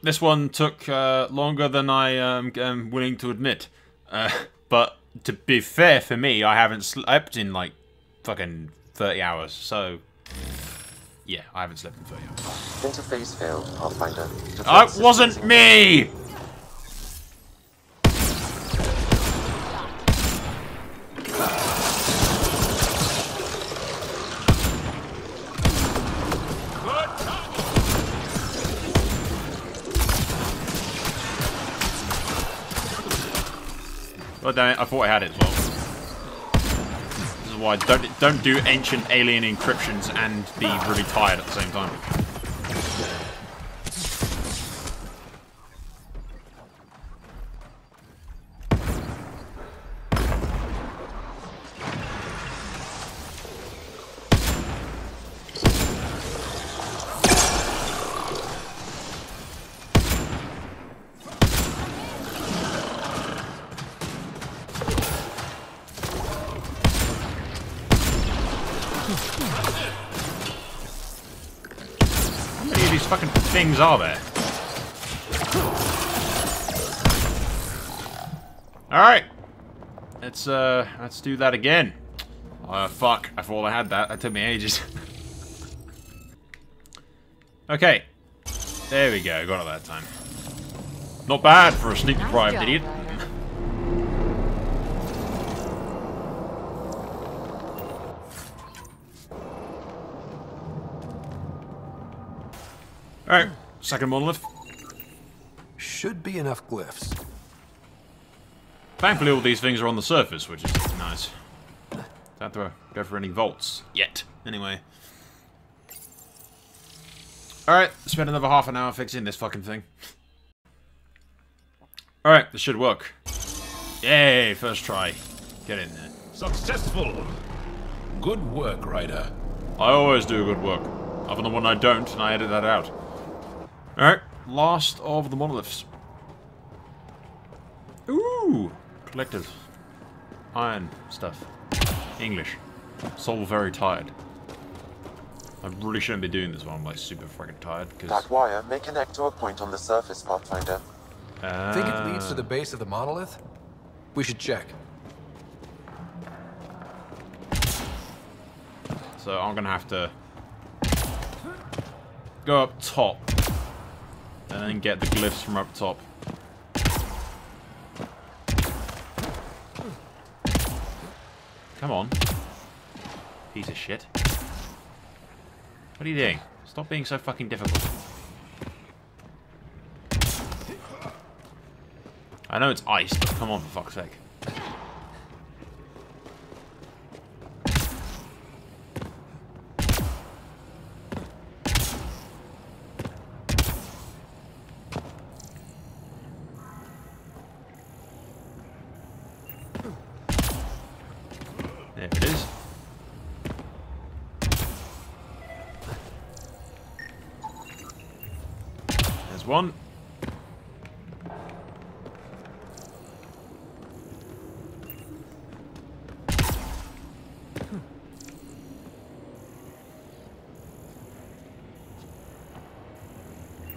this one took longer than I am willing to admit. But to be fair for me, I haven't slept in like fucking 30 hours, so yeah, I haven't slept in 30 hours. Interface failed, Pathfinder. It wasn't me! Oh damn it, I thought I had it as well. This is why don't do ancient alien encryptions and be really tired at the same time. How many of these fucking things are there? Alright. Let's do that again. Fuck. I thought I had that. That took me ages. Okay. There we go. Got it that time. Not bad for a sleep deprived idiot. Alright, second monolith. Should be enough glyphs. Thankfully all these things are on the surface, which is nice. Don't have to go for any vaults yet, anyway. Alright, spend another half an hour fixing this fucking thing. Alright, this should work. Yay, first try. Get in there. Successful! Good work, Ryder. I always do good work. Other than when I don't, and I edit that out. Alright, last of the monoliths. Ooh! Collected. Iron stuff. English. Soul very tired. I really shouldn't be doing this while I'm like super freaking tired, because... That wire may connect to a point on the surface, Pathfinder. Think it leads to the base of the monolith? We should check. So I'm gonna have to go up top and then get the glyphs from up top. Come on. Piece of shit. What are you doing? Stop being so fucking difficult. I know it's ice, but come on, for fuck's sake. There it is. There's one.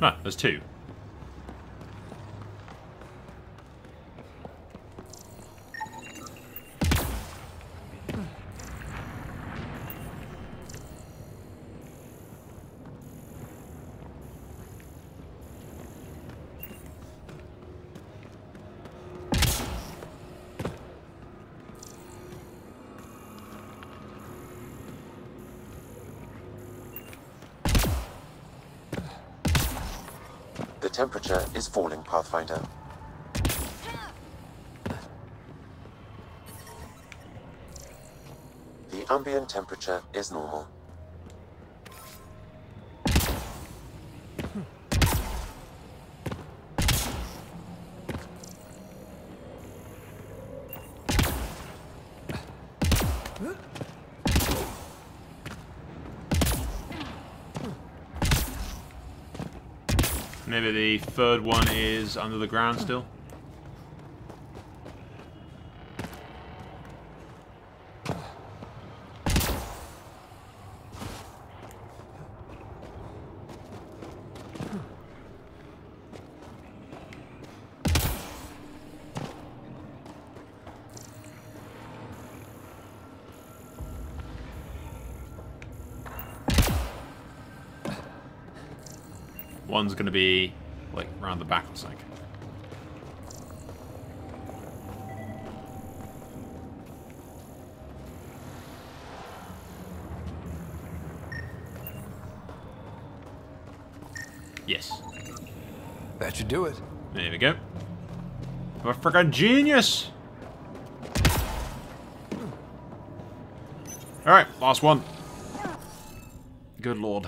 Ah, there's two. The temperature is falling, Pathfinder. The ambient temperature is normal. Maybe the third one is under the ground still. One's going to be, like, around the back or something. Yes. That should do it. There we go. I'm a freaking genius! Alright, last one. Good lord.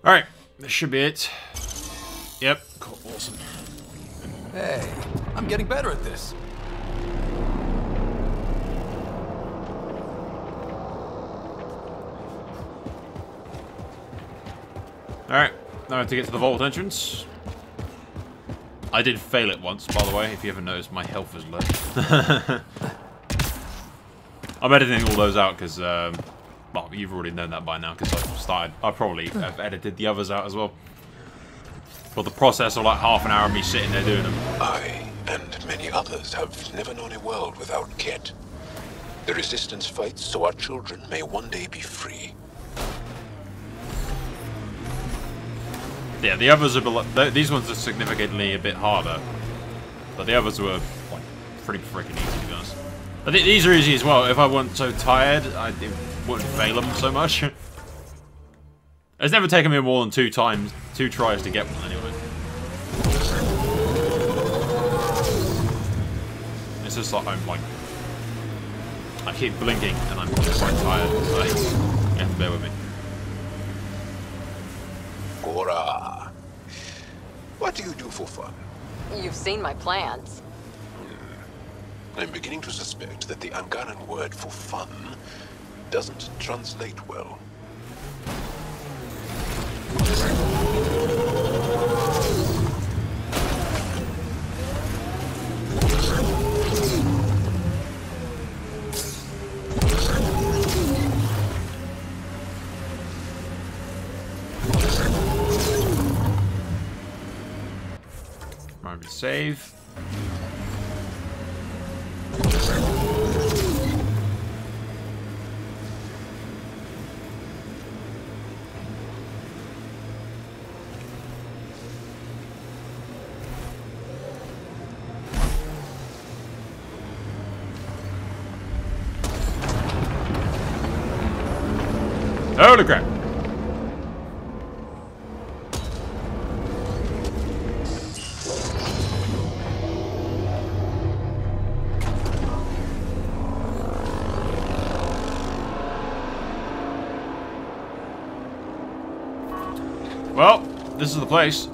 Alright, this should be it. Yep, cool, awesome. Hey, I'm getting better at this. Alright, now I have to get to the vault entrance. I did fail it once, by the way, if you haven't noticed, my health is low. I'm editing all those out because, well, you've already known that by now because I probably have edited the others out as well. But the process of like half an hour of me sitting there doing them. I and many others have never known a world without Ket. The Resistance fights so our children may one day be free. Yeah, the others are these ones are significantly a bit harder, but the others were like pretty freaking easy to be honest. I think these are easy as well. If I weren't so tired, I wouldn't fail them so much. It's never taken me more than two tries to get one anyway. It's just like I keep blinking and I'm quite tired, so you have to bear with me. Gora, what do you do for fun? You've seen my plans. I'm beginning to suspect that the Angaran word for fun doesn't translate well. Remember to save. Holy crap! Well, this is the place.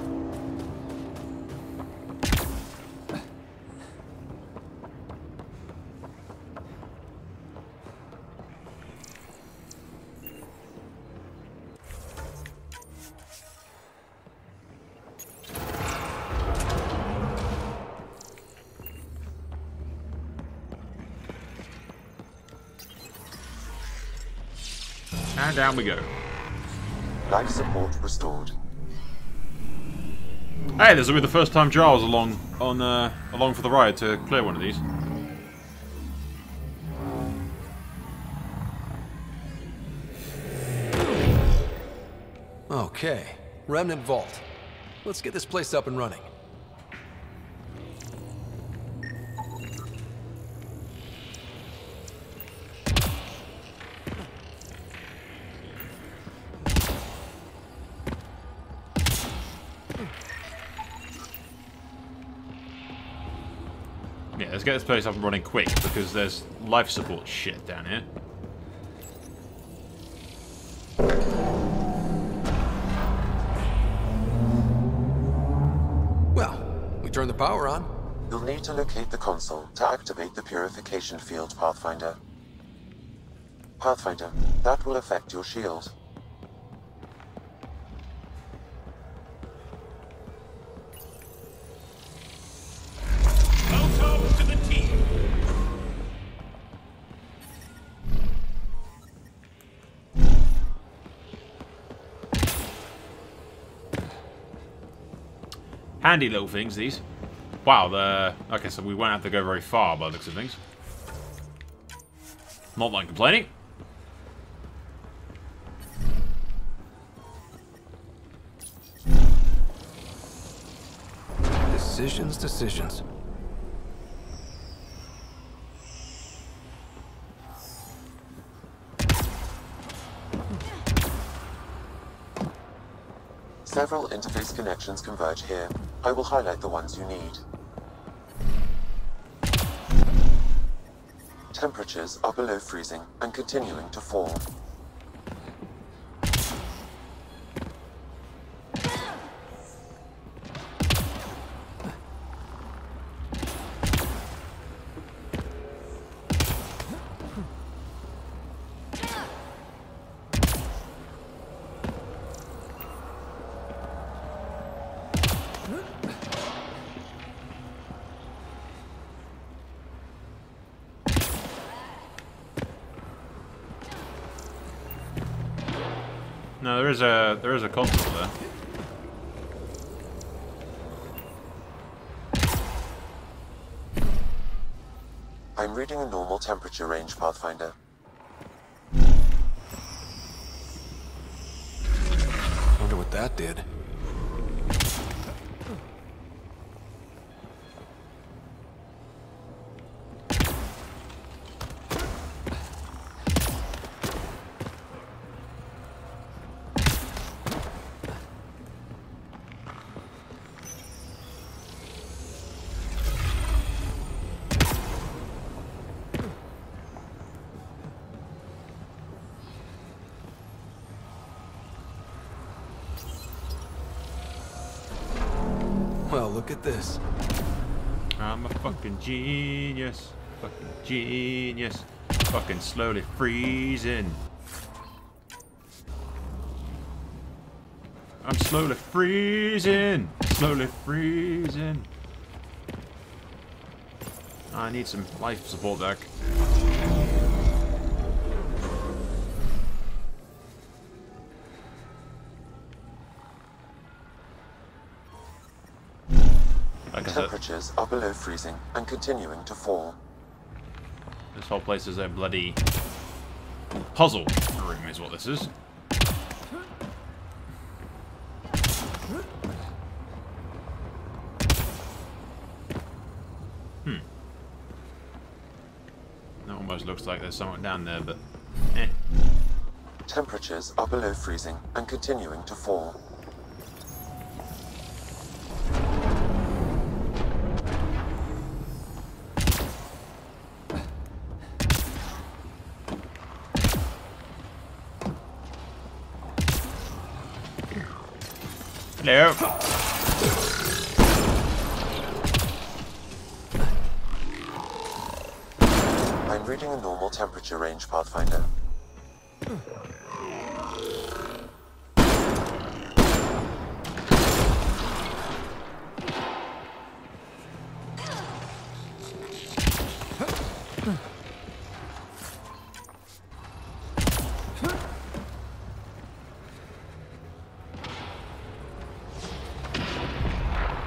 And down we go. Life support restored. Hey, this will be the first time Giles along for the ride to clear one of these. Okay, Remnant Vault. Let's get this place up and running. Yeah, let's get this place up and running quick because there's life support shit down here. Well, we turn the power on. You'll need to locate the console to activate the purification field, Pathfinder. Pathfinder, that will affect your shield. Welcome to the team. Handy little things, these. Wow, okay, so we won't have to go very far by the looks of things. Not like complaining. Decisions, decisions. Several interface connections converge here. I will highlight the ones you need. Temperatures are below freezing and continuing to fall. No, there is a console there. I'm reading a normal temperature range, Pathfinder. Wonder what that did. Well, look at this. I'm a fucking genius. Fucking genius. Fucking slowly freezing. I'm slowly freezing. Slowly freezing. I need some life support back. Like I said, Temperatures are below freezing and continuing to fall. this whole place is a bloody puzzle room is what this is. That almost looks like there's someone down there, but eh. Temperatures are below freezing and continuing to fall. Hello. I'm reading a normal temperature range, Pathfinder.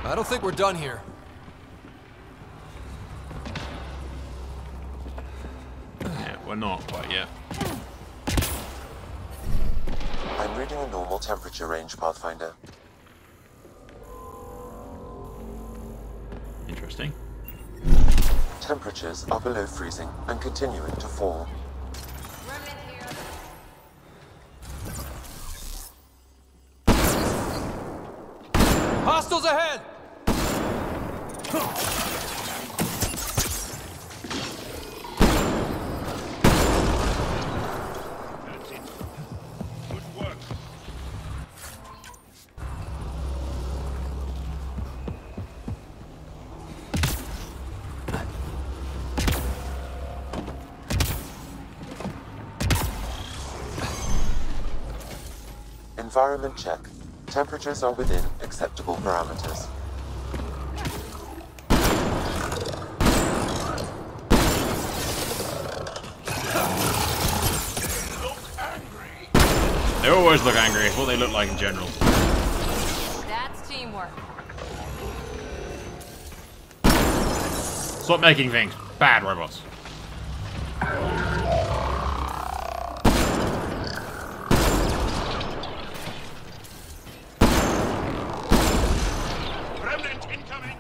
I don't think we're done here. Yeah, we're not quite yet. I'm reading a normal temperature range, Pathfinder. Interesting. Temperatures are below freezing and continuing to fall. Hostiles ahead! That's it. Good work. Environment check. Temperatures are within acceptable parameters. They always look angry. It's what they look like in general. That's teamwork. Stop making things. Bad robots. Remnant incoming.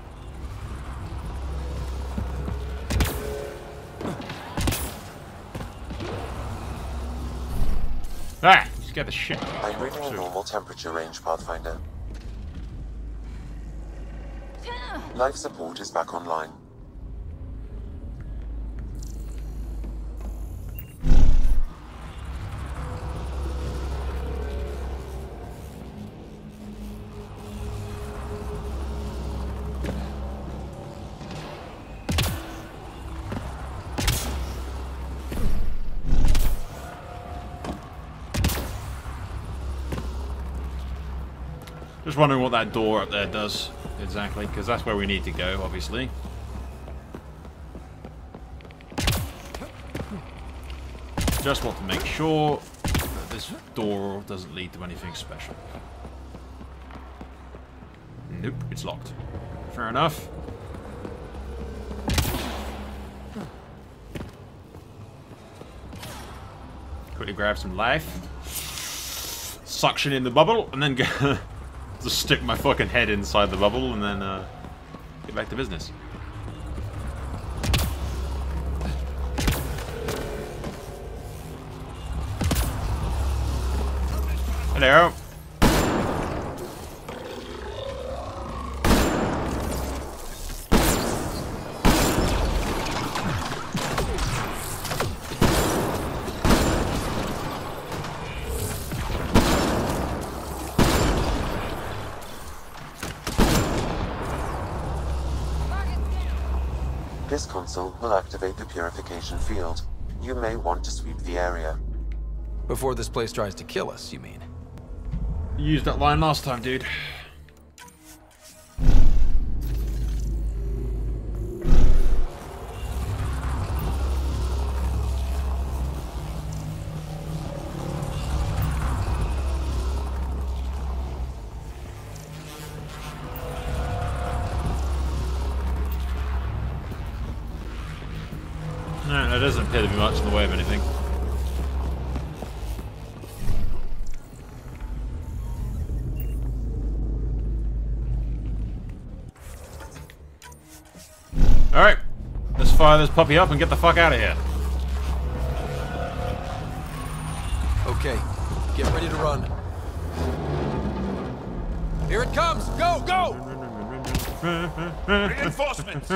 Ah! You scared the shit. I'm reading a normal temperature range, Pathfinder. Life support is back online. Just wondering what that door up there does exactly, because that's where we need to go, obviously. Just want to make sure that this door doesn't lead to anything special. Nope, it's locked. Fair enough. Quickly grab some life. Suction in the bubble, and then go just stick my fucking head inside the bubble, and then get back to business. Hello. This console will activate the purification field. You may want to sweep the area. Before this place tries to kill us, you mean? You used that line last time, dude. No, there doesn't appear to be much in the way of anything. Alright, let's fire this puppy up and get the fuck out of here. Okay, get ready to run. Here it comes! Go, go! Reinforcements!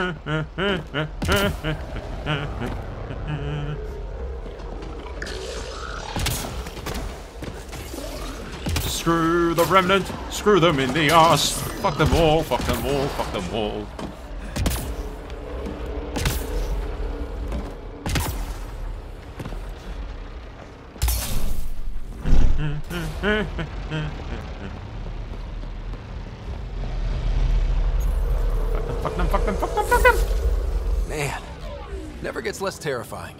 Screw the remnant, screw them in the arse. Fuck them all, fuck them all, fuck them all. Fuck them, fuck them, fuck them, fuck them! Man, never gets less terrifying.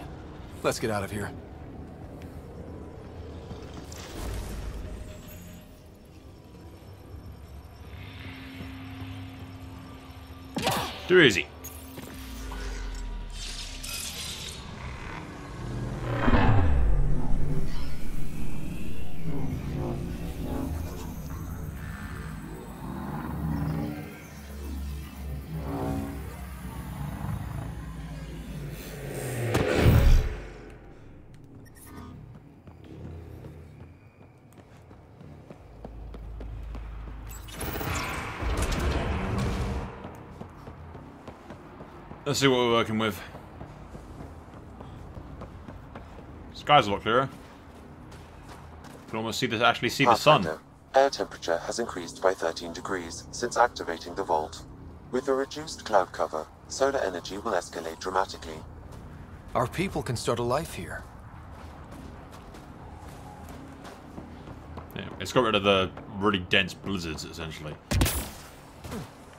Let's get out of here. Too easy. Let's see what we're working with. Sky's a lot clearer. Can almost see actually see the sun. Pathfinder, air temperature has increased by 13 degrees since activating the vault. With a reduced cloud cover, solar energy will escalate dramatically. Our people can start a life here. Yeah, it's got rid of the really dense blizzards, essentially.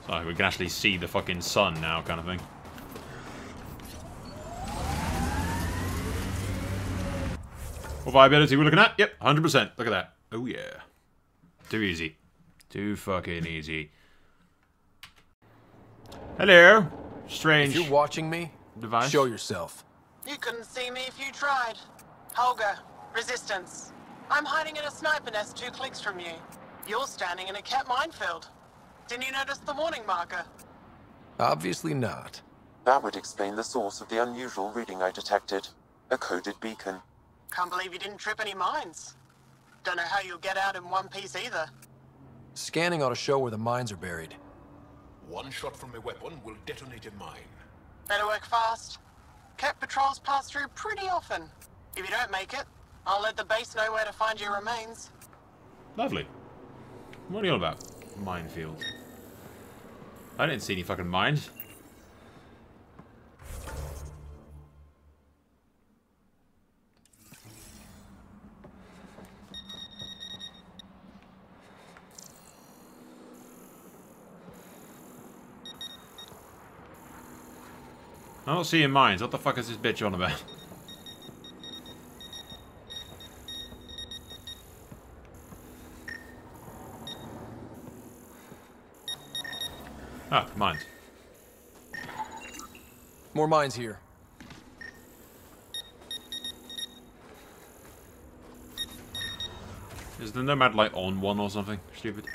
So we can actually see the fucking sun now, kind of thing. What viability we're looking at? Yep, 100%. Look at that. Oh yeah. Too easy. Too fucking easy. Hello. Strange. If you're watching me, device. Show yourself. You couldn't see me if you tried. Holger, Resistance. I'm hiding in a sniper nest 2 clicks from you. You're standing in a cat minefield. Didn't you notice the warning marker? Obviously not. That would explain the source of the unusual reading I detected. A coded beacon. Can't believe you didn't trip any mines. Don't know how you'll get out in one piece either. Scanning ought to show where the mines are buried. One shot from a weapon will detonate a mine. Better work fast. Cat patrols pass through pretty often. If you don't make it, I'll let the base know where to find your remains. Lovely. What are you all about? Minefield. I didn't see any fucking mines. I'm not seeing mines. What the fuck is this bitch on about? Ah, mines. More mines here. Is the Nomad light on one or something? Stupid.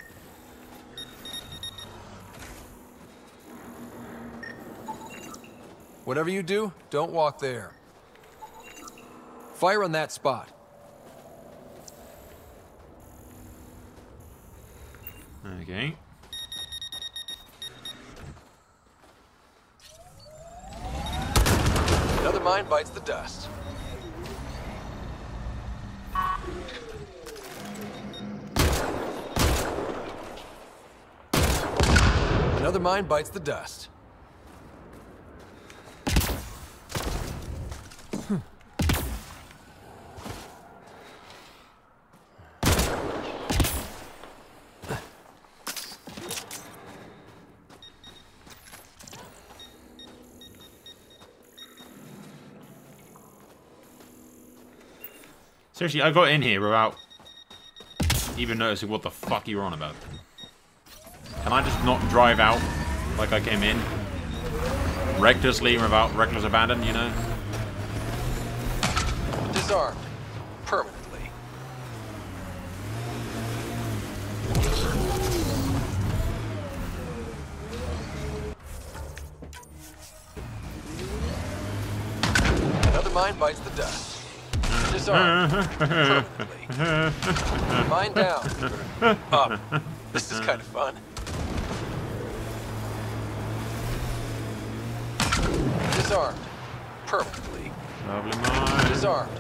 Whatever you do, don't walk there. Fire on that spot. Okay. Another mine bites the dust. Another mine bites the dust. Seriously, I got in here without even noticing what the fuck you were on about. Can I just not drive out like I came in? Recklessly without reckless abandon, you know? Disarmed. Permanently. Another mine bites the dust. Disarmed. Permanently. Mine down. Up. This is kind of fun. Disarmed. Permanently. Lovely mine. Disarmed.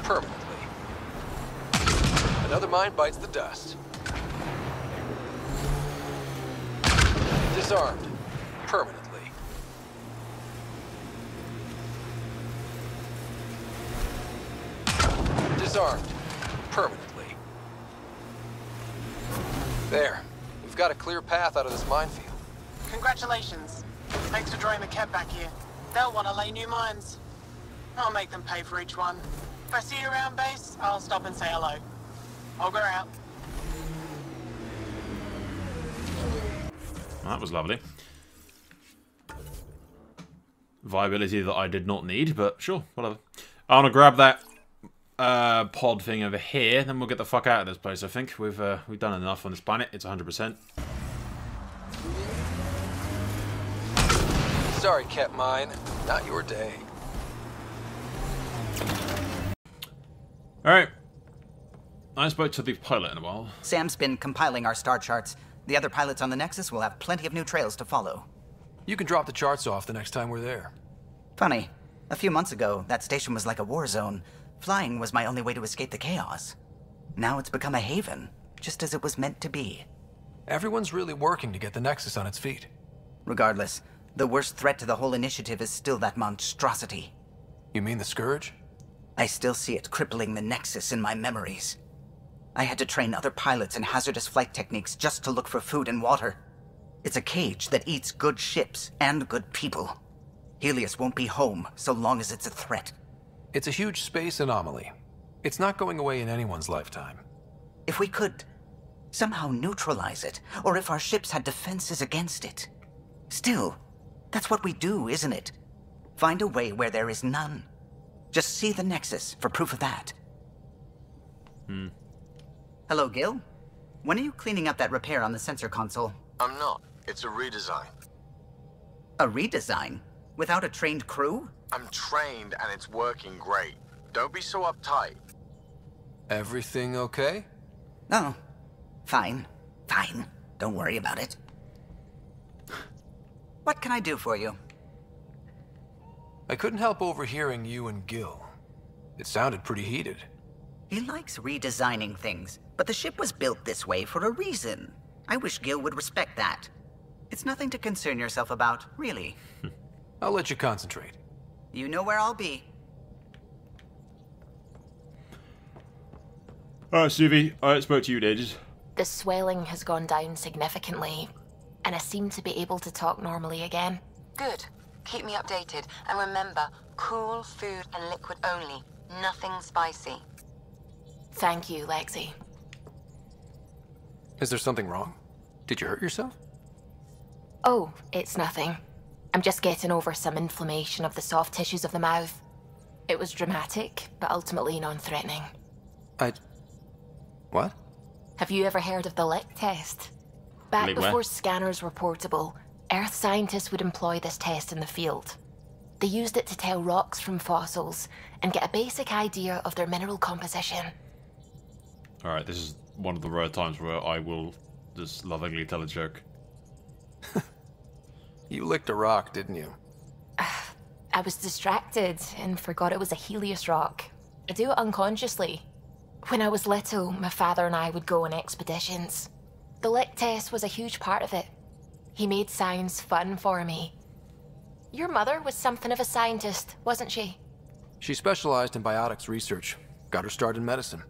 Permanently. Another mine bites the dust. Disarmed. Permanently. Disarmed. Permanently. There. We've got a clear path out of this minefield. Congratulations. Thanks for drawing the cat back here. They'll want to lay new mines. I'll make them pay for each one. If I see you around base, I'll stop and say hello. Olga out. Well, that was lovely. Viability that I did not need, but sure, whatever. I want to grab that pod thing over here, then we'll get the fuck out of this place. I think we've done enough on this planet. It's 100%. Sorry, Cat Mine. Not your day. Alright. I spoke to the pilot in a while. Sam's been compiling our star charts. The other pilots on the Nexus will have plenty of new trails to follow. You can drop the charts off the next time we're there. Funny. A few months ago, that station was like a war zone. Flying was my only way to escape the chaos. Now it's become a haven, just as it was meant to be. Everyone's really working to get the Nexus on its feet. Regardless, the worst threat to the whole initiative is still that monstrosity. You mean the Scourge? I still see it crippling the Nexus in my memories. I had to train other pilots in hazardous flight techniques just to look for food and water. It's a cage that eats good ships and good people. Helios won't be home so long as it's a threat. It's a huge space anomaly. It's not going away in anyone's lifetime. If we could somehow neutralize it, or if our ships had defenses against it. Still, that's what we do, isn't it? Find a way where there is none. Just see the Nexus for proof of that. Hello, Gil. When are you cleaning up that repair on the sensor console? I'm not. It's a redesign. A redesign? Without a trained crew? I'm trained and it's working great. Don't be so uptight. Everything okay? No. Fine. Fine. Don't worry about it. What can I do for you? I couldn't help overhearing you and Gil. It sounded pretty heated. He likes redesigning things, but the ship was built this way for a reason. I wish Gil would respect that. It's nothing to concern yourself about, really. I'll let you concentrate. You know where I'll be. Alright, Suvi, I spoke to you in ages. The swelling has gone down significantly, and I seem to be able to talk normally again. Good. Keep me updated, and remember, cool food and liquid only. Nothing spicy. Thank you, Lexi. Is there something wrong? Did you hurt yourself? Oh, it's nothing. I'm just getting over some inflammation of the soft tissues of the mouth. It was dramatic, but ultimately non-threatening. What? Have you ever heard of the lick test? Back Lick before what? scanners were portable, Earth scientists would employ this test in the field. They used it to tell rocks from fossils and get a basic idea of their mineral composition. Alright, this is one of the rare times where I will just lovingly tell a joke. You licked a rock, didn't you? I was distracted and forgot it was a Helios rock. I do it unconsciously. When I was little, my father and I would go on expeditions. The lick test was a huge part of it. He made science fun for me. Your mother was something of a scientist, wasn't she? She specialized in biotics research. Got her start in medicine.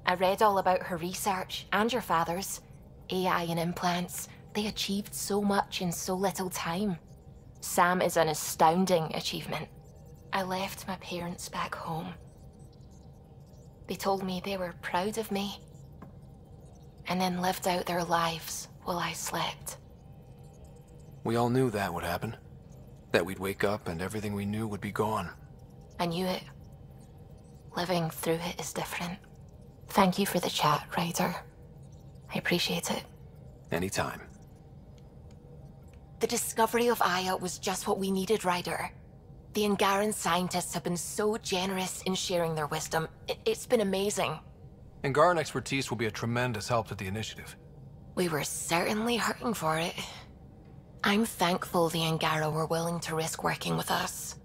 I read all about her research, and your father's. AI and implants. They achieved so much in so little time. Sam is an astounding achievement. I left my parents back home. They told me they were proud of me, and then lived out their lives while I slept. We all knew that would happen. That we'd wake up and everything we knew would be gone. I knew it. Living through it is different. Thank you for the chat, Ryder. I appreciate it. Anytime. The discovery of Aya was just what we needed, Ryder. The Angaran scientists have been so generous in sharing their wisdom. It's been amazing. Angaran expertise will be a tremendous help to the initiative. We were certainly hurting for it. I'm thankful the Angara were willing to risk working with us.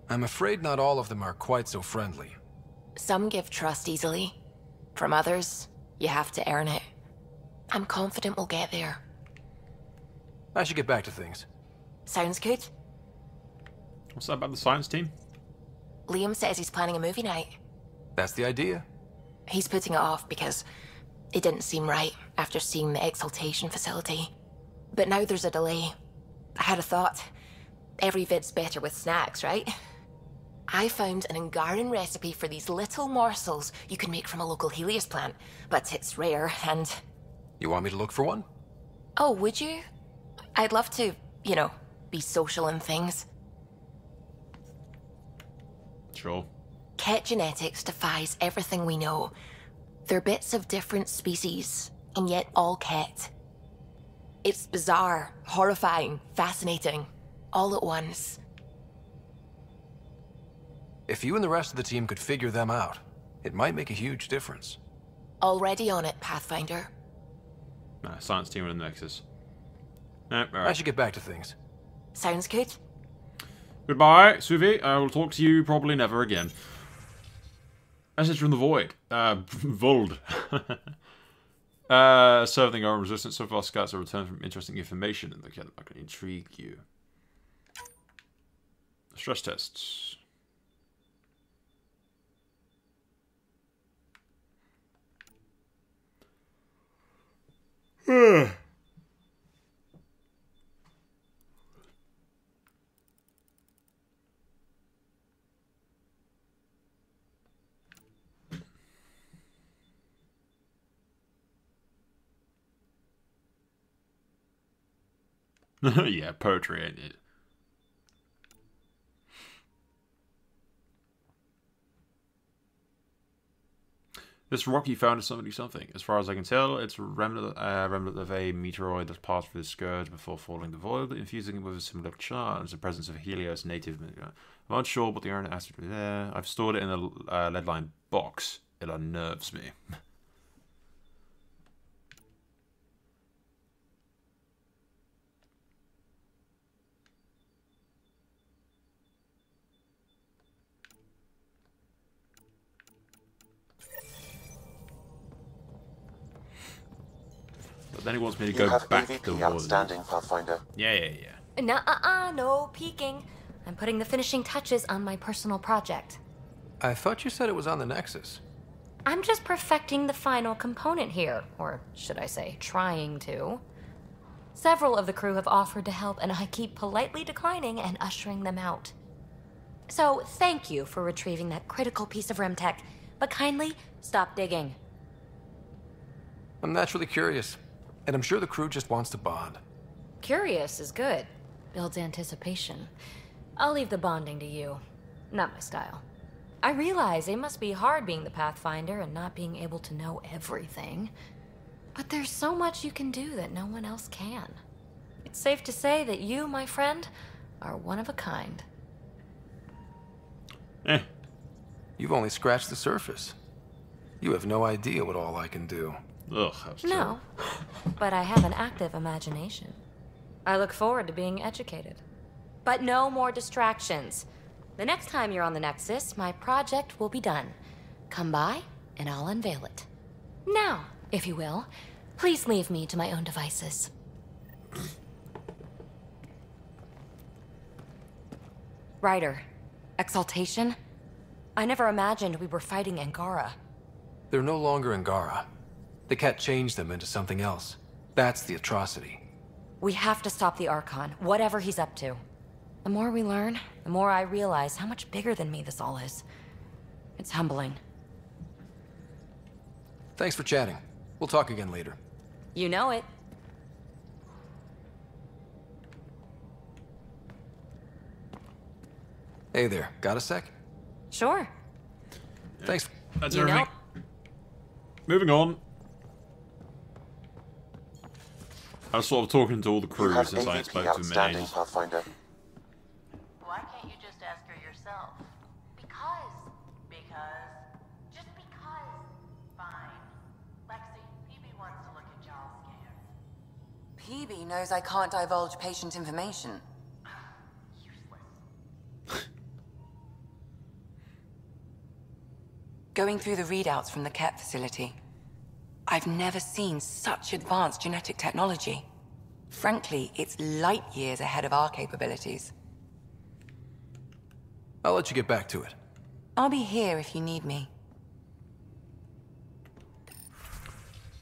I'm afraid not all of them are quite so friendly. Some give trust easily. From others, you have to earn it. I'm confident we'll get there. I should get back to things. Sounds good. What's that about the science team? Liam says he's planning a movie night. That's the idea. He's putting it off because it didn't seem right after seeing the exaltation facility. But now there's a delay. I had a thought. Every vid's better with snacks, right? I found an Angaran recipe for these little morsels you can make from a local Helios plant, but it's rare and... You want me to look for one? Oh, would you? I'd love to, you know, be social and things. Sure. Ket genetics defies everything we know. They're bits of different species, and yet all Ket. It's bizarre, horrifying, fascinating, all at once. If you and the rest of the team could figure them out, it might make a huge difference. Already on it, Pathfinder. Nah, science team in the Nexus. Alright. I should get back to things. Sounds good. Goodbye, Suvi. I will talk to you probably never again. Message from the Void. Vold. Serving our resistance. So far, scouts have returned from interesting information and that can intrigue you. Stress tests. Yeah, poetry, ain't it? This rock you found is something. As far as I can tell, it's a remnant of a meteoroid that passed through the scourge before falling the void, infusing it with a similar charge. The presence of Helios native. I'm unsure what the iron acid is there. I've stored it in a lead-lined box. It unnerves me. But then he wants me to You go have back AVP to the outstanding, Pathfinder. Yeah. Nuh-uh, no peeking. I'm putting the finishing touches on my personal project. I thought you said it was on the Nexus. I'm just perfecting the final component here, or should I say, trying to. Several of the crew have offered to help, and I keep politely declining and ushering them out. So, thank you for retrieving that critical piece of REM tech, but kindly stop digging. I'm naturally curious, and I'm sure the crew just wants to bond. Curious is good. Builds anticipation. I'll leave the bonding to you. Not my style. I realize it must be hard being the Pathfinder and not being able to know everything. But there's so much you can do that no one else can. It's safe to say that you, my friend, are one of a kind. You've only scratched the surface. You have no idea what all I can do. Ugh, that was No, but I have an active imagination. I look forward to being educated. But no more distractions. The next time you're on the Nexus, my project will be done. Come by, and I'll unveil it. Now, if you will, please leave me to my own devices. Ryder, exaltation? I never imagined we were fighting Angara. They're no longer Angara. The Cat changed them into something else. That's the atrocity. We have to stop the Archon, whatever he's up to. The more we learn, the more I realize how much bigger than me this all is. It's humbling. Thanks for chatting. We'll talk again later. You know it. Hey there, got a sec? Sure. Thanks. That's You everything. know- Moving on. I was sort of talking to all the You crew have since I AVP spoke to them in outstanding, ages. Pathfinder. Why can't you just ask her yourself? Just because. Fine. Lexi, PB wants to look at y'all's scans. PB knows I can't divulge patient information. Useless. Going through the readouts from the Ket facility, I've never seen such advanced genetic technology. Frankly, it's light years ahead of our capabilities. I'll let you get back to it. I'll be here if you need me.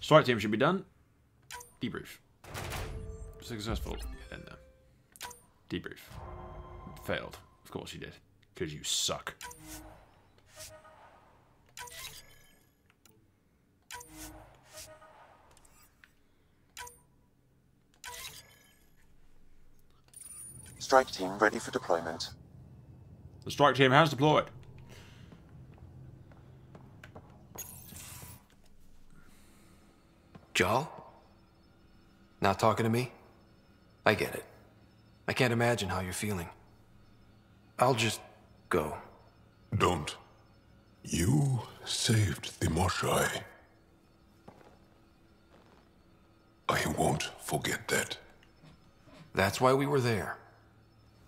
Strike team should be done. Debrief. Successful. Get in there. Debrief. Failed. Of course you did. Because you suck. Strike team ready for deployment. The strike team has deployed. Jal? Not talking to me? I get it. I can't imagine how you're feeling. I'll just go. Don't. You saved the Moshai. I won't forget that. That's why we were there.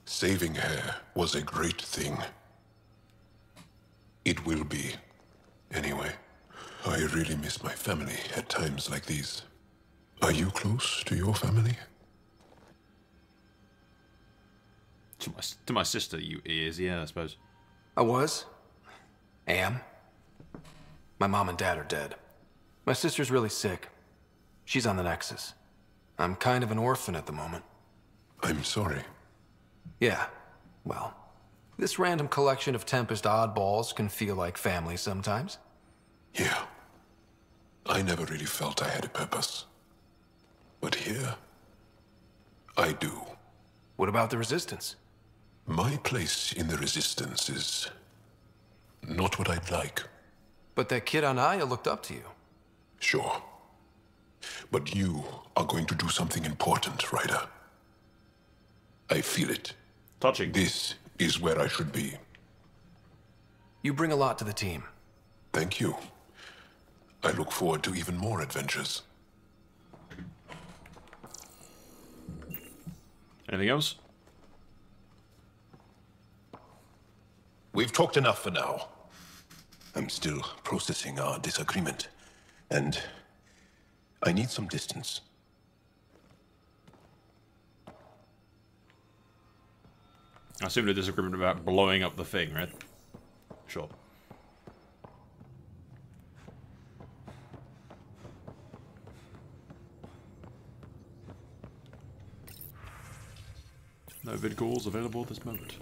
Saving her was a great thing. It will be. Anyway, I really miss my family at times like these. Are you close to your family? To my sister, you is, yeah, I suppose. I was. Am. My mom and dad are dead. My sister's really sick. She's on the Nexus. I'm kind of an orphan at the moment. I'm sorry. Yeah, well, this random collection of Tempest oddballs can feel like family sometimes. Yeah. I never really felt I had a purpose. But here, I do. What about the Resistance? My place in the Resistance is not what I'd like. But that kid on Aya looked up to you. Sure. But you are going to do something important, Ryder. I feel it. Touching. This is where I should be. You bring a lot to the team. Thank you. I look forward to even more adventures. Anything else? We've talked enough for now. I'm still processing our disagreement, and I need some distance. I assume the disagreement about blowing up the thing, right? Sure. No vid calls available at this moment.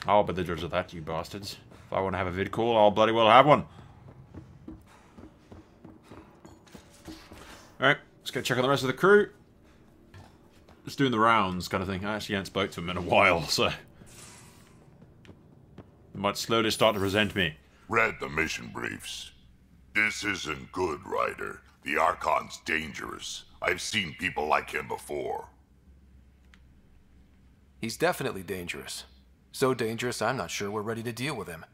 I'll be the judge of that, you bastards. If I want to have a vid call, I'll bloody well have one. Alright, let's go check on the rest of the crew. Just doing the rounds kind of thing. I actually haven't spoke to him in a while, so... They might slowly start to resent me. Read the mission briefs. This isn't good, Ryder. The Archon's dangerous. I've seen people like him before. He's definitely dangerous. So dangerous, I'm not sure we're ready to deal with him.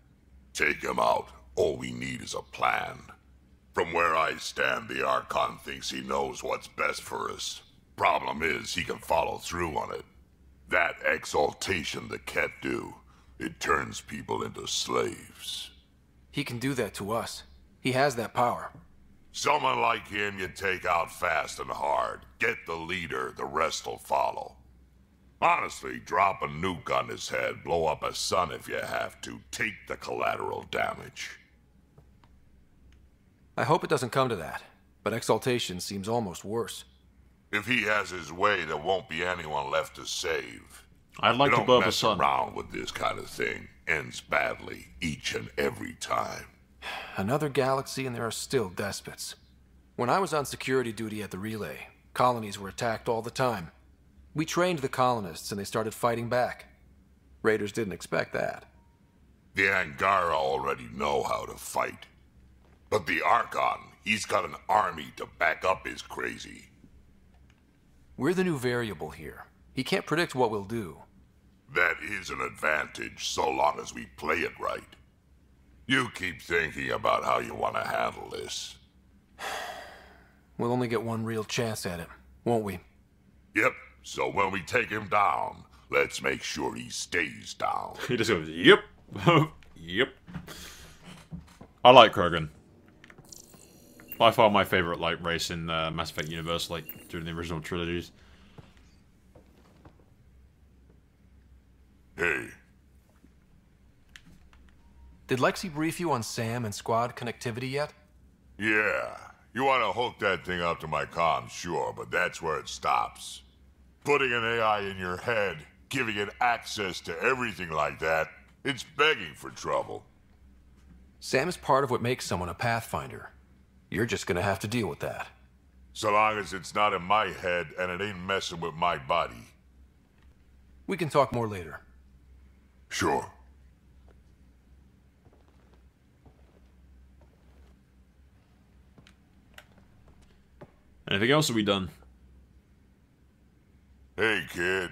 Take him out. All we need is a plan. From where I stand, the Archon thinks he knows what's best for us. Problem is, he can follow through on it. That exaltation the Ket do, it turns people into slaves. He can do that to us. He has that power. Someone like him you take out fast and hard. Get the leader, the rest will follow. Honestly, drop a nuke on his head, blow up a sun if you have to. Take the collateral damage. I hope it doesn't come to that, but exaltation seems almost worse. If he has his way, there won't be anyone left to save. I'd like to blow up a sun. Don't mess around with this kind of thing. Ends badly, each and every time. Another galaxy and there are still despots. When I was on security duty at the relay, colonies were attacked all the time. We trained the colonists and they started fighting back. Raiders didn't expect that. The Angara already know how to fight. But the Archon, he's got an army to back up his crazy. We're the new variable here. He can't predict what we'll do. That is an advantage, so long as we play it right. You keep thinking about how you want to handle this. We'll only get one real chance at it, won't we? Yep, so when we take him down, let's make sure he stays down. He just goes, yep. Yep. I like Krogan. By far my favorite like race in Mass Effect universe, like during the original trilogies. Hey. Did Lexi brief you on SAM and squad connectivity yet? Yeah. You want to hook that thing up to my comms, sure, but that's where it stops. Putting an AI in your head, giving it access to everything like that, it's begging for trouble. SAM is part of what makes someone a Pathfinder. You're just gonna have to deal with that. So long as it's not in my head and it ain't messing with my body. We can talk more later. Sure. Anything else have we done? Hey, kid.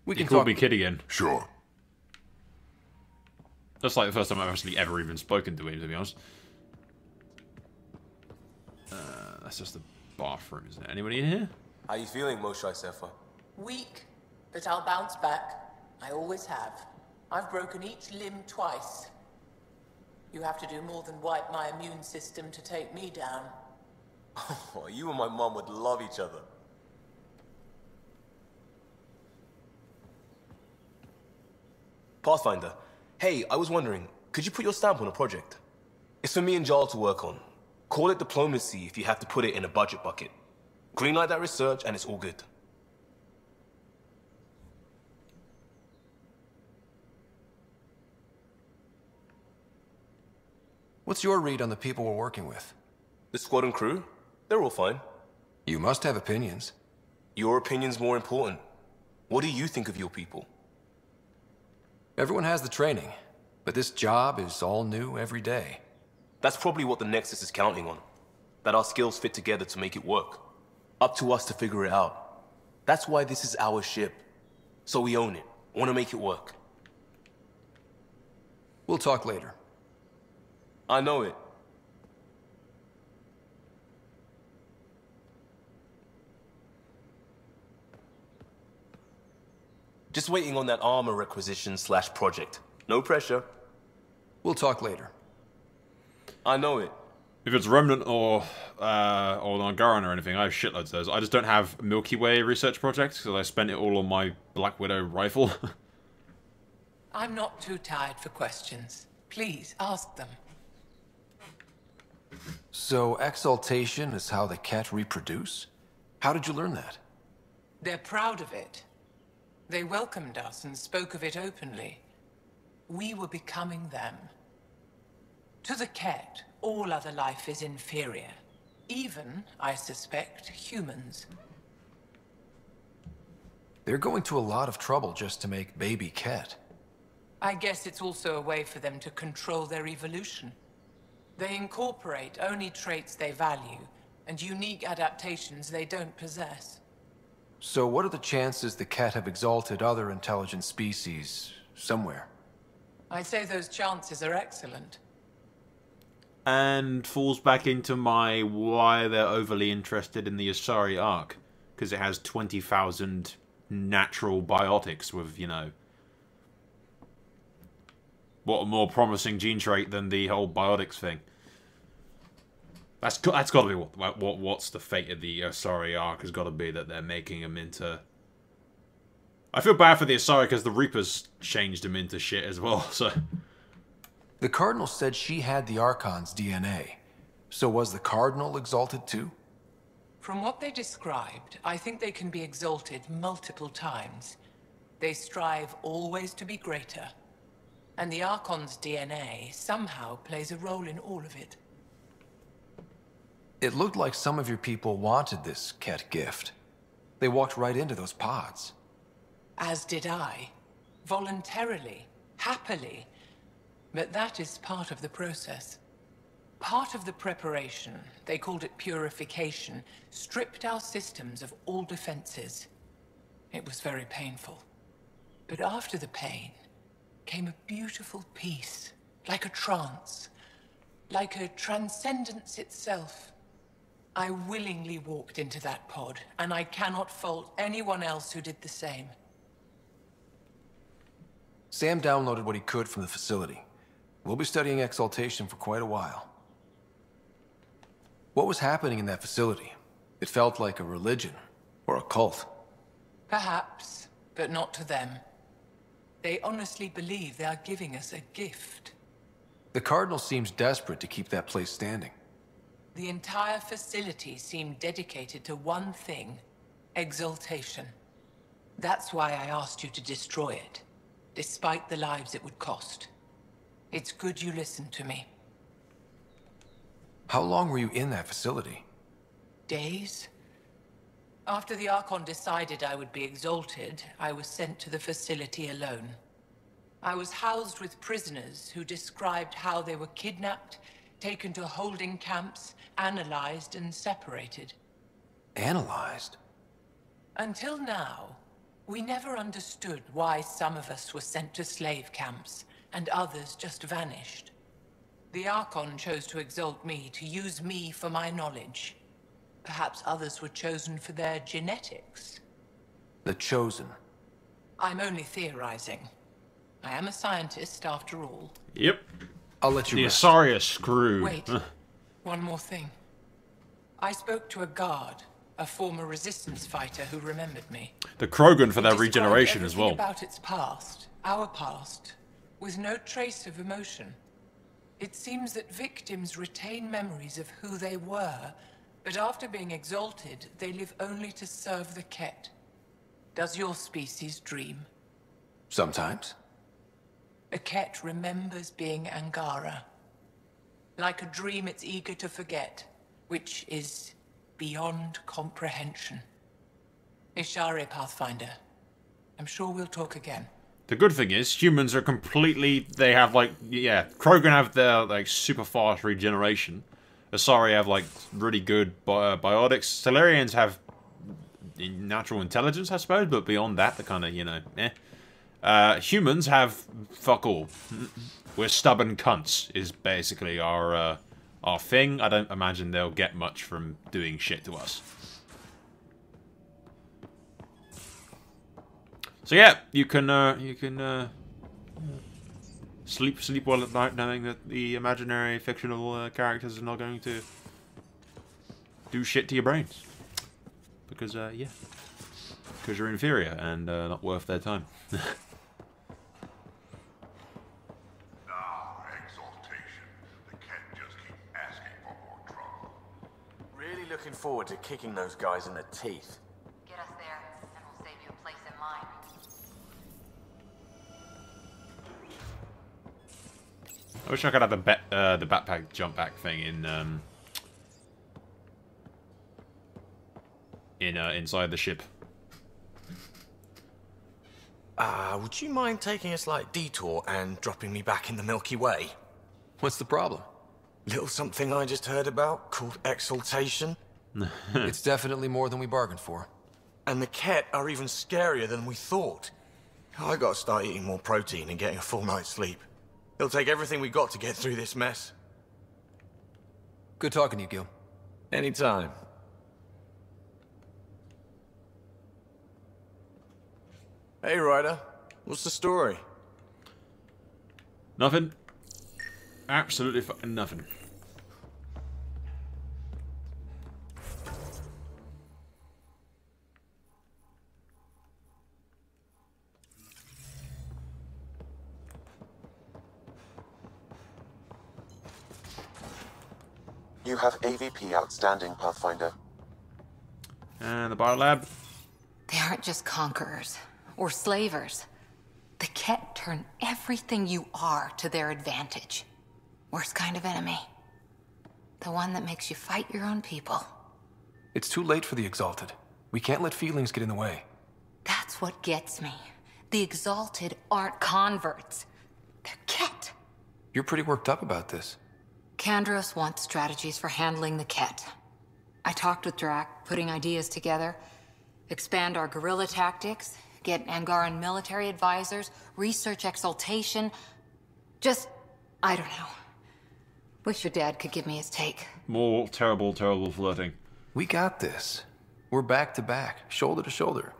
We can talk. call me kid again. Sure. That's like the first time I've actually ever even spoken to him, to be honest. That's just the bathroom, isn't it? Anybody in here? How you feeling, Moshe Sefer? Weak, but I'll bounce back. I always have. I've broken each limb twice. You have to do more than wipe my immune system to take me down. Oh, you and my mom would love each other. Pathfinder, hey, I was wondering, could you put your stamp on a project? It's for me and Jarl to work on. Call it diplomacy if you have to put it in a budget bucket. Greenlight that research and it's all good. What's your read on the people we're working with? The squad and crew? They're all fine. You must have opinions. Your opinion's more important. What do you think of your people? Everyone has the training, but this job is all new every day. That's probably what the Nexus is counting on. That our skills fit together to make it work. Up to us to figure it out. That's why this is our ship. So we own it. Want to make it work. We'll talk later. I know it. Just waiting on that armor requisition / project. No pressure. We'll talk later. I know it. If it's Remnant or Targaryen or anything, I have shitloads of those. I just don't have Milky Way research projects because I spent it all on my Black Widow rifle. I'm not too tired for questions. Please, ask them. So, exaltation is how the Ket reproduce? How did you learn that? They're proud of it. They welcomed us and spoke of it openly. We were becoming them. To the Ket, all other life is inferior. Even, I suspect, humans. They're going to a lot of trouble just to make baby Ket. I guess it's also a way for them to control their evolution. They incorporate only traits they value, and unique adaptations they don't possess. So what are the chances the Ket have exalted other intelligent species somewhere? I'd say those chances are excellent. And falls back into my why they're overly interested in the Asari arc. Because it has 20,000 natural biotics with, you know... What a more promising gene trait than the whole biotics thing. That's got to be what's the fate of the Asari arc has got to be that they're making them into... I feel bad for the Asari because the Reapers changed them into shit as well, so... The Cardinal said she had the Archon's DNA. So was the Cardinal exalted too? From what they described, I think they can be exalted multiple times. They strive always to be greater. And the Archon's DNA somehow plays a role in all of it. It looked like some of your people wanted this Ket gift. They walked right into those pods. As did I. Voluntarily. Happily. But that is part of the process. Part of the preparation, they called it purification, stripped our systems of all defenses. It was very painful. But after the pain came a beautiful peace, like a trance, like a transcendence itself. I willingly walked into that pod, and I cannot fault anyone else who did the same. Sam downloaded what he could from the facility. We'll be studying exaltation for quite a while. What was happening in that facility? It felt like a religion, or a cult. Perhaps, but not to them. They honestly believe they are giving us a gift. The Cardinal seems desperate to keep that place standing. The entire facility seemed dedicated to one thing, exaltation. That's why I asked you to destroy it, despite the lives it would cost. It's good you listened to me. How long were you in that facility? Days? After the Archon decided I would be exalted, I was sent to the facility alone. I was housed with prisoners who described how they were kidnapped, taken to holding camps, analyzed and separated. Analyzed? Until now, we never understood why some of us were sent to slave camps and others just vanished. The Archon chose to exalt me, to use me for my knowledge. Perhaps others were chosen for their genetics. The Chosen. I'm only theorizing. I am a scientist, after all. Yep. I'll let you The rest. Asari are screwed. Wait. One more thing. I spoke to a guard, a former resistance fighter who remembered me. The Krogan for He their described regeneration as everything well. about its past, our past, with no trace of emotion. It seems that victims retain memories of who they were, but after being exalted, they live only to serve the Ket. Does your species dream? Sometimes. A Ket remembers being Angara. Like a dream it's eager to forget, which is beyond comprehension. Ishare, Pathfinder. I'm sure we'll talk again. The good thing is, humans are completely... They have, like... Yeah, Krogan have their, like, super fast regeneration. Asari have, like, really good biotics. Solarians have natural intelligence, I suppose, but beyond that, they're kind of, you know, humans have fuck all. We're stubborn cunts, is basically our thing. I don't imagine they'll get much from doing shit to us. So yeah, you can sleep well at night knowing that the imaginary fictional characters are not going to do shit to your brains. Because yeah, because you're inferior and not worth their time. Really looking forward to kicking those guys in the teeth. Get us there, and we'll save you a place in line. I wish I could have the backpack jump back thing in inside the ship. Would you mind taking a slight detour and dropping me back in the Milky Way? What's the problem? Little something I just heard about called exaltation. It's definitely more than we bargained for. And the Ket are even scarier than we thought. I gotta start eating more protein and getting a full night's sleep. It'll take everything we got to get through this mess. Good talking to you, Gil. Anytime. Hey, Ryder. What's the story? Nothing. Absolutely fucking nothing. You have AVP outstanding, Pathfinder. And the biolab. They aren't just conquerors or slavers. The Ket turn everything you are to their advantage. Worst kind of enemy. The one that makes you fight your own people. It's too late for the Exalted. We can't let feelings get in the way. That's what gets me. The Exalted aren't converts. They're Ket. You're pretty worked up about this. Kandros wants strategies for handling the Ket. I talked with Drac, putting ideas together. Expand our guerrilla tactics, get Angaran military advisors, research exaltation. Just, I don't know. Wish your dad could give me his take. More terrible flirting. We got this. We're back to back, shoulder to shoulder.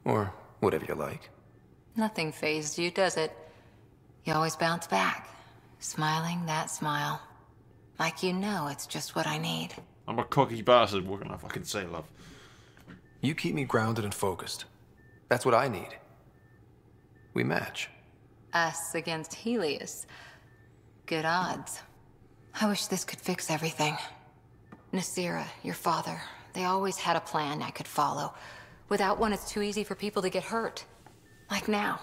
Or whatever you like. Nothing fazed you, does it? You always bounce back, smiling that smile. Like you know it's just what I need. I'm a cocky bastard, what can I fucking say, love? You keep me grounded and focused. That's what I need. We match. Us against Helios. Good odds. I wish this could fix everything. Nasira, your father, they always had a plan I could follow. Without one, it's too easy for people to get hurt. Like now.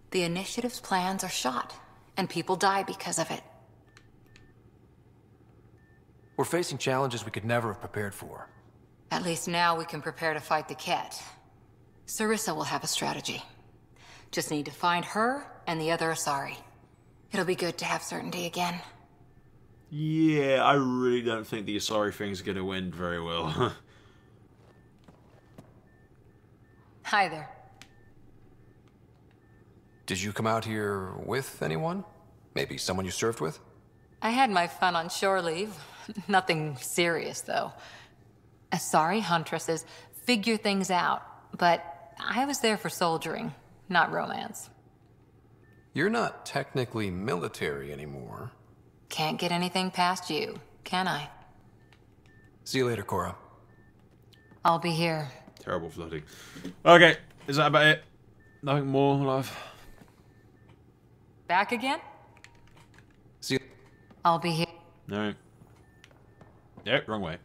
The Initiative's plans are shot, and people die because of it. We're facing challenges we could never have prepared for. At least now we can prepare to fight the Ket. Sarissa will have a strategy. Just need to find her and the other Asari. It'll be good to have certainty again. Yeah, I really don't think the Asari thing's gonna end very well. Hi there. Did you come out here with anyone? Maybe someone you served with? I had my fun on shore leave. Nothing serious, though. Asari huntresses figure things out, but I was there for soldiering, not romance. You're not technically military anymore. Can't get anything past you, can I? See you later, Cora. I'll be here. Terrible flooding. Okay, is that about it? Nothing more, love? Back again? See you. I'll be here. No. Yep, wrong way.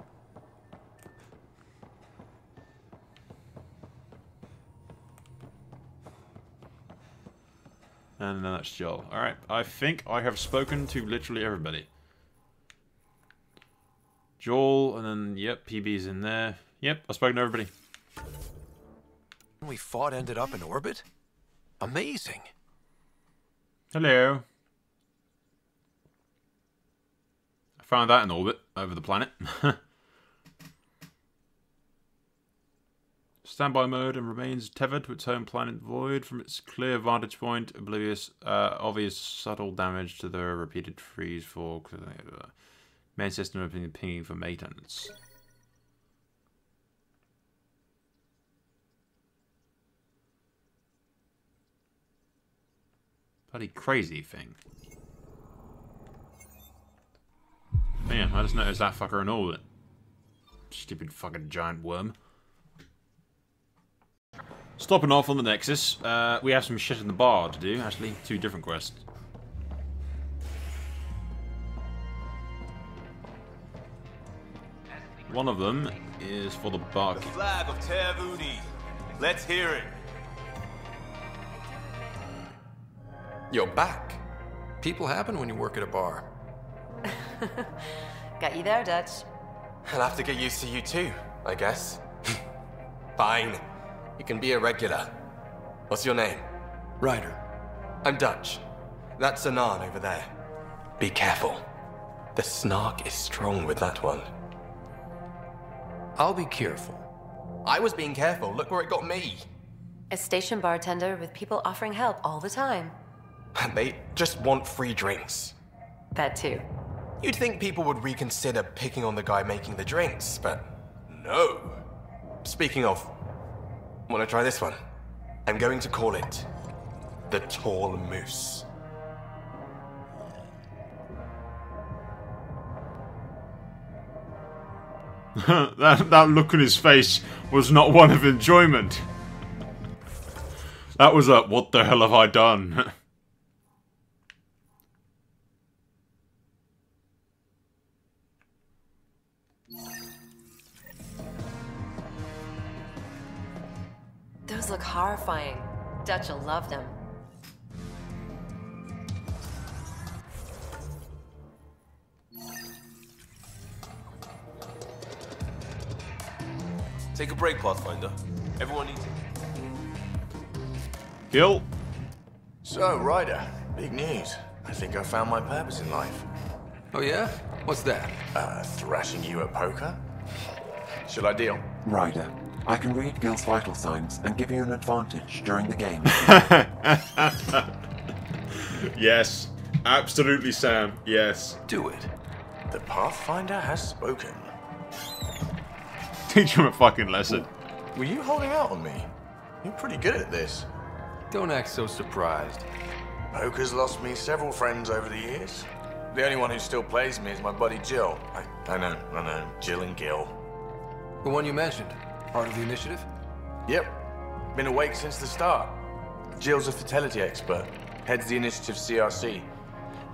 And then that's Joel. Alright, I think I have spoken to literally everybody. Joel, and then, yep, PB's in there. Yep, I've spoken to everybody. We fought ended up in orbit? Amazing. Hello. I found that in orbit over the planet. Standby mode and remains tethered to its home planet, void from its clear vantage point, oblivious, obvious subtle damage to the repeated freeze for main system of pinging for maintenance. Bloody crazy thing. Damn, I just noticed that fucker and all that. Stupid fucking giant worm. Stopping off on the Nexus, we have some shit in the bar to do, actually. 2 different quests. One of them is for the barkeep. The flag of Tervudi. Let's hear it. You're back. People happen when you work at a bar. Got you there, Dutch. I'll have to get used to you too, I guess. Fine. You can be a regular. What's your name? Ryder. I'm Dutch. That's Anan over there. Be careful. The snark is strong with that one. I'll be careful. I was being careful. Look where it got me. A station bartender with people offering help all the time. They just want free drinks. That too. You'd think people would reconsider picking on the guy making the drinks, but no. Speaking of, wanna try this one? I'm going to call it the Tall Moose. that look on his face was not one of enjoyment. That was a, what the hell have I done? Those look horrifying. Dutch will love them. Take a break, Pathfinder. Everyone needs it. Gil? So, Ryder, big news. I think I found my purpose in life. Oh yeah? What's that? Thrashing you at poker? Shall I deal? Ryder, I can read Gil's vital signs and give you an advantage during the game. Yes. Absolutely, Sam. Yes. Do it. The Pathfinder has spoken. Teach him a fucking lesson. Were you holding out on me? You're pretty good at this. Don't act so surprised. Poker's lost me several friends over the years. The only one who still plays me is my buddy Jill. I know. Jill and Gil. The one you mentioned. Part of the initiative? Yep. Been awake since the start. Jill's a fertility expert. Heads the initiative CRC.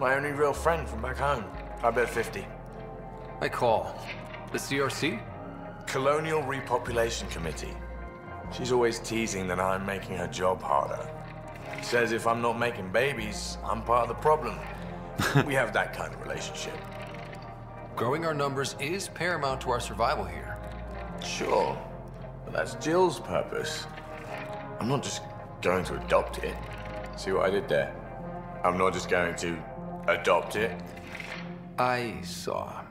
My only real friend from back home. I bet 50. I call. The CRC? Colonial Repopulation Committee. She's always teasing that I'm making her job harder. Says if I'm not making babies, I'm part of the problem. We have that kind of relationship. Growing our numbers is paramount to our survival here. Sure, but that's Jill's purpose. I'm not just going to adopt it. See what I did there? I'm not just going to adopt it. I saw.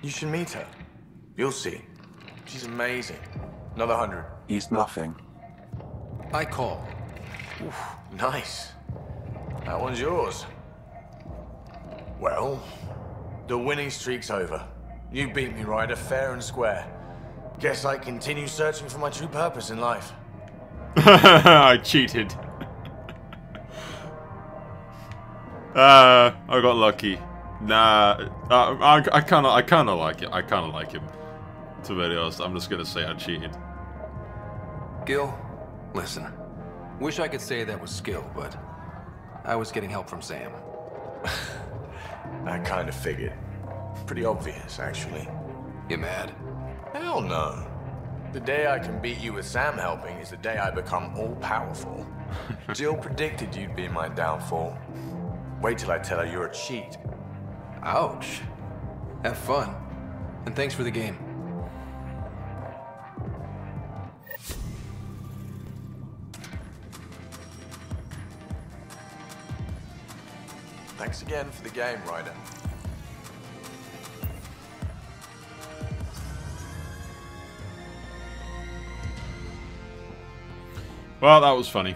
You should meet her. You'll see. She's amazing. Another 100. He's bluffing. I call. Oof, nice. That one's yours. Well, the winning streak's over. You beat me, Ryder, fair and square. Guess I continue searching for my true purpose in life. I cheated. I got lucky. Nah, I kind of like it. I kind of like him. To be honest, I'm just gonna say I cheated. Gil, listen. Wish I could say that was skill, but I was getting help from Sam. I kind of figured. Pretty obvious, actually. You mad? Hell no. The day I can beat you with Sam helping is the day I become all-powerful. Jill predicted you'd be my downfall. Wait till I tell her you're a cheat. Ouch. Have fun. And thanks for the game. Thanks again for the game, Ryder. Well, that was funny.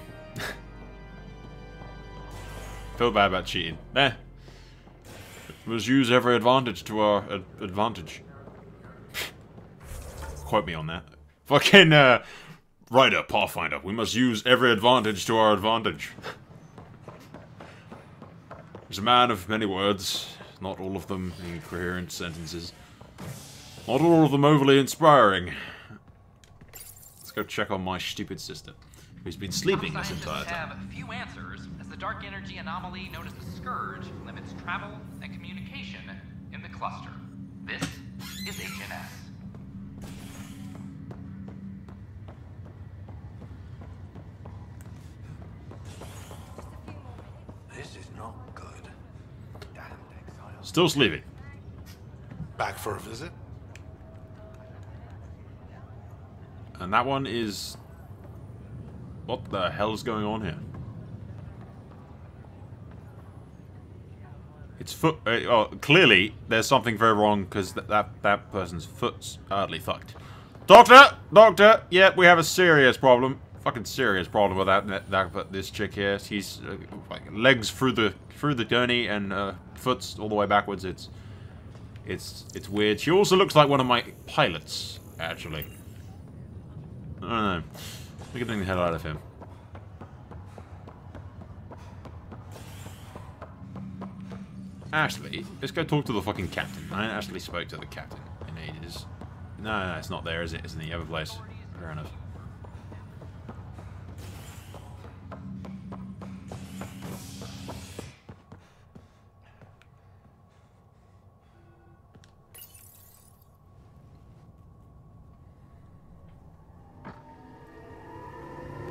Feel bad about cheating. We must use every advantage to our advantage. Quote me on that. Fucking, Ryder, Pathfinder. We must use every advantage to our advantage. He's a man of many words, not all of them in coherent sentences. Not all of them overly inspiring. Let's go check on my stupid sister, who's been sleeping this entire time. Have few answers, as the dark energy anomaly known as the Scourge limits travel and communication in the cluster. This is HNS. This is not good. Damn exile. Still sleeping. Back for a visit? And that one is... What the hell is going on here? It's foot... oh, clearly, there's something very wrong, because that person's foot's hardly fucked. Doctor! Doctor! Yeah, we have a serious problem. Fucking serious problem with this chick here. She's like legs through the gurney and foot's all the way backwards. It's weird. She also looks like one of my pilots, actually. I don't know. We can bring the hell out of him. Actually, let's go talk to the fucking captain. I ain't actually spoke to the captain in ages. No, it's not there, is it? It's in the other place. Fair enough.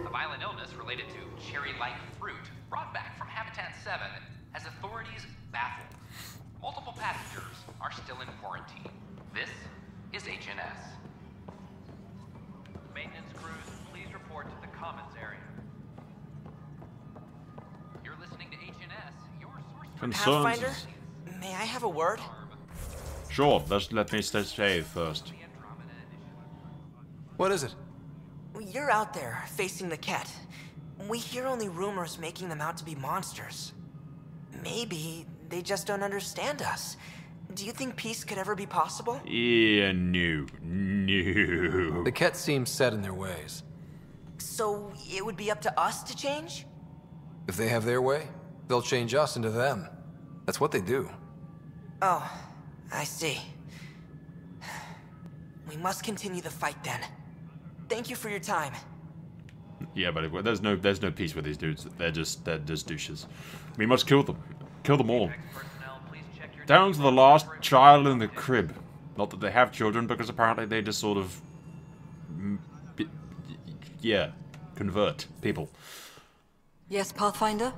A violent illness related to cherry-like fruit brought back from Habitat 7 has authorities baffled. Multiple passengers are still in quarantine. This is HNS. Maintenance crews, please report to the commons area. You're listening to HNS, your source for Pathfinder, may I have a word? Sure, let me stay first. What is it? You're out there, facing the Ket. We hear only rumors making them out to be monsters. Maybe they just don't understand us. Do you think peace could ever be possible? Yeah, no. The Ket seem set in their ways. So it would be up to us to change? If they have their way, they'll change us into them. That's what they do. Oh, I see. We must continue the fight then. Thank you for your time. Yeah, but there's no peace with these dudes. They're just douches. We must kill them. Kill them all. Down to the last child in the crib. Not that they have children, because apparently they just sort of... yeah, convert people. Yes, Pathfinder?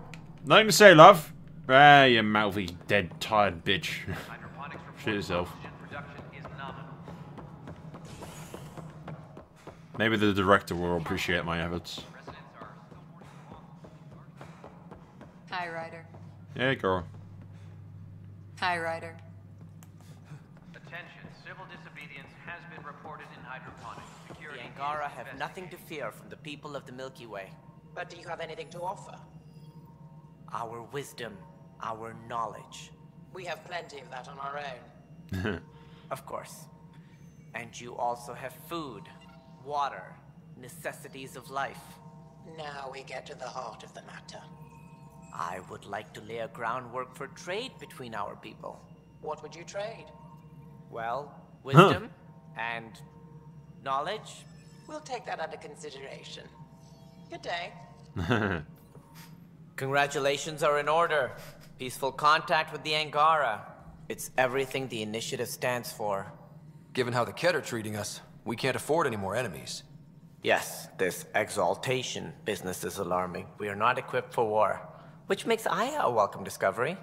Nothing to say, love. Ah, you mouthy, dead, tired bitch. Shit yourself. Maybe the director will appreciate my efforts. Hi, Ryder. Yeah, girl. Hi, Ryder. Attention, civil disobedience has been reported in hydroponics. Security The Angara have nothing to fear from the people of the Milky Way. But do you have anything to offer? Our wisdom, our knowledge. We have plenty of that on our own. Of course. And you also have food, water, necessities of life. Now we get to the heart of the matter. I would like to lay a groundwork for trade between our people. What would you trade? Well, wisdom and knowledge. We'll take that under consideration. Good day. Congratulations are in order. Peaceful contact with the Angara. It's everything the initiative stands for. Given how the Ket are treating us, we can't afford any more enemies. Yes, this exaltation business is alarming. We are not equipped for war, which makes Aya a welcome discovery.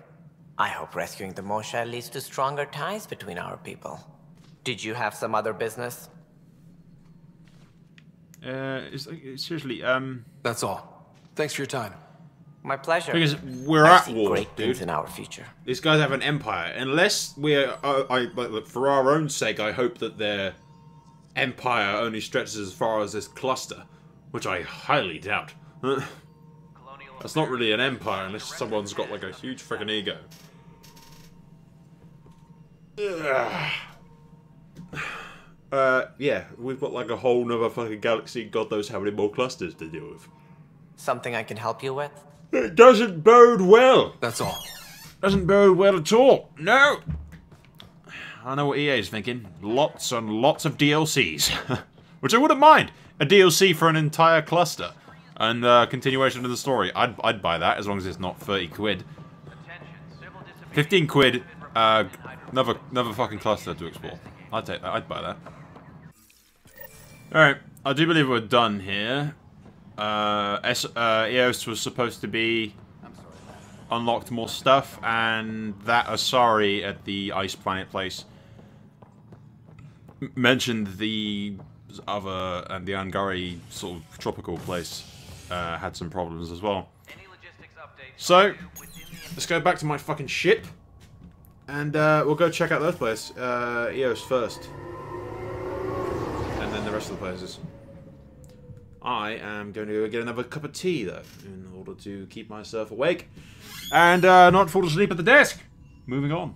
I hope rescuing the Moshae leads to stronger ties between our people. Did you have some other business? Seriously, That's all. Thanks for your time. My pleasure. Because we're I at see war, great dude. things in our future. These guys have an empire. Unless we're, for our own sake, I hope that their empire only stretches as far as this cluster, which I highly doubt. That's not really an empire unless someone's got like a huge freaking ego. Yeah, we've got like a whole nother fucking galaxy. God knows how many more clusters to deal with. Something I can help you with? It doesn't bode well. That's all. Doesn't bode well at all. No! I know what EA is thinking. Lots and lots of DLCs. Which I wouldn't mind. A DLC for an entire cluster. And continuation of the story. I'd buy that as long as it's not 30 quid. 15 quid, another fucking cluster to explore. I'd take that. I'd buy that. Alright, I do believe we're done here. Eos was supposed to be unlocked more stuff, and that Asari at the Ice Planet place mentioned the other, and the Angari sort of tropical place had some problems as well. So, let's go back to my fucking ship, and we'll go check out those places. Eos first. And then the rest of the places. I am going to go get another cup of tea, though, in order to keep myself awake. And not fall asleep at the desk. Moving on.